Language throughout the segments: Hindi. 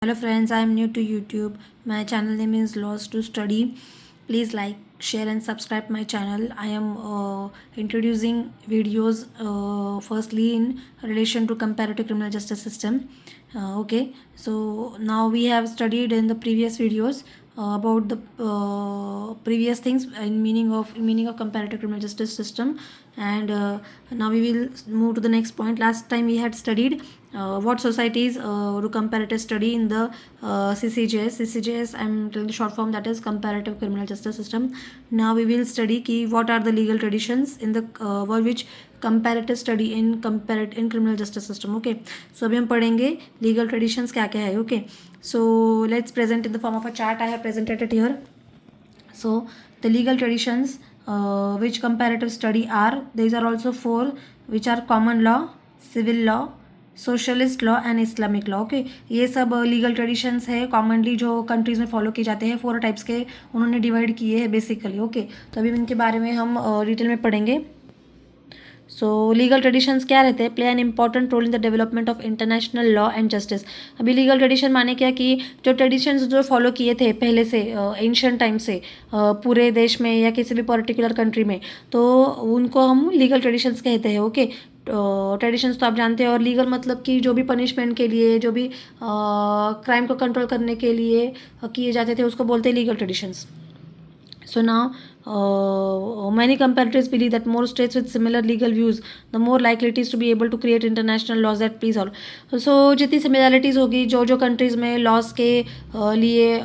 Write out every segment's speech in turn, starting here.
Hello friends, I am new to YouTube. My channel name is Laws to Study. Please like, share and subscribe my channel. I am introducing videos firstly in relation to comparative criminal justice system. Okay, so now we have studied in the previous videos about the previous things in meaning of comparative criminal justice system, and now we will move to the next point. Last time we had studied what societies do comparative study in the CCJS. CCJS, I'm telling the short form, that is comparative criminal justice system. Now we will study ki what are the legal traditions in the world which comparative study in criminal justice system. Okay, so अभी हम पढ़ेंगे legal traditions क्या क्या है. Okay, so let's present in the form of a chart. I have presented it here. So the legal traditions which comparative study are, these are also four, which are common law, civil law, socialist law and Islamic law. Okay, ये सब लीगल ट्रेडिशंस है कॉमनली जो कंट्रीज़ में फॉलो किए जाते हैं. फोर टाइप्स के उन्होंने डिवाइड किए हैं बेसिकली. ओके, तो अभी इनके बारे में हम डिटेल में पढ़ेंगे. सो लीगल ट्रेडिशंस क्या रहते हैं? Play an important role in the development of international law and justice. अभी लीगल ट्रेडिशन माने क्या कि जो ट्रेडिशंस जो फॉलो किए थे पहले से एंशियंट टाइम से पूरे देश में या किसी भी पर्टिकुलर कंट्री में, तो उनको हम लीगल ट्रेडिशंस कहते हैं. ओके, ट्रेडिशंस तो आप जानते हैं. और लीगल मतलब कि जो भी पनिशमेंट के लिए, जो भी क्राइम को कंट्रोल करने के लिए किए जाते थे, उसको बोलते हैं legal traditions. So now many comparators believe that more states with similar legal views, the more likely it is to be able to create international laws that please all. So जितनी सिमिलरिटीज़ होगी जो कंट्रीज़ में लॉज के लिए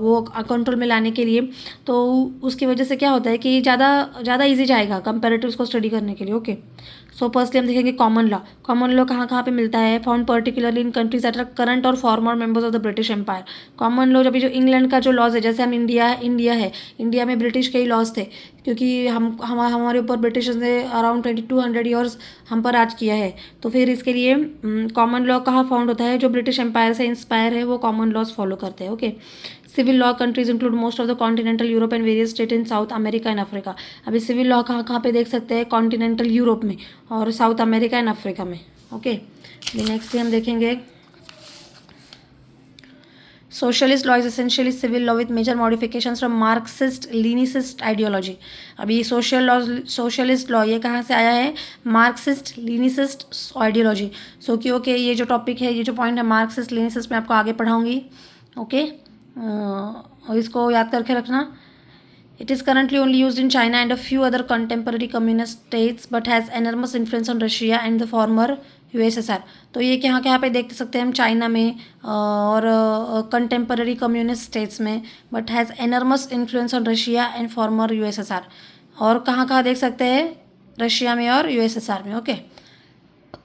वो कंट्रोल में लाने के लिए, तो उसकी वजह से क्या होता है कि ज़्यादा ईजी जाएगा कंपेरेटिव्स को स्टडी करने के लिए. ओके, सो फर्स्टली हम देखेंगे कॉमन लॉ. कॉमन लॉ कहाँ पे मिलता है? Found particularly in countries that are current और former members of the British Empire. Common law अभी जो इंग्लैंड का जो लॉज है, जैसे हम इंडिया में ब्रिटिश के ही लॉज थे, क्योंकि हमारे ऊपर ब्रिटिश ने अराउंड 2200 ईयर्स हम पर राज किया है. तो फिर इसके लिए कॉमन लॉ कहाँ फाउंड होता है? जो ब्रिटिश एम्पायर से इंस्पायर है वो कॉमन लॉज फॉलो करते हैं. Okay, civil law countries include most of the continental Europe and various state in South America and Africa. अभी सिविल लॉ कहाँ पे देख सकते हैं? कॉन्टिनेंटल यूरोप में और साउथ अमेरिका एंड अफ्रीका में. ओके, नेक्स्ट हम देखेंगे socialist law is essentially civil law with major modifications from Marxist Leninist ideology. अभी सोशलिस्ट लॉ ये कहाँ से आया है? Marxist Leninist ideology. सो कि ओके, ये जो टॉपिक है, ये जो पॉइंट है मार्क्सिस्ट लीनिसिस्ट, मैं आपको आगे पढ़ाऊंगी. ओके, और इसको याद करके रखना. It is currently only used in China and a few other contemporary communist states, but has enormous influence on Russia and the former USSR. तो ये कहाँ पे देख सकते हैं हम? चाइना में और कंटेम्पररी कम्युनिस्ट स्टेट्स में, but has enormous influence on Russia and former USSR. और कहाँ देख सकते हैं? रशिया में और USSR में. ओके,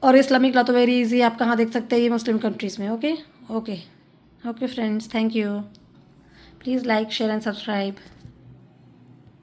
और इस्लामिक लॉ तो वेरी इजी, आप कहाँ देख सकते हैं? ये मुस्लिम कंट्रीज़ में. Okay friends, thank you. Please like, share and subscribe.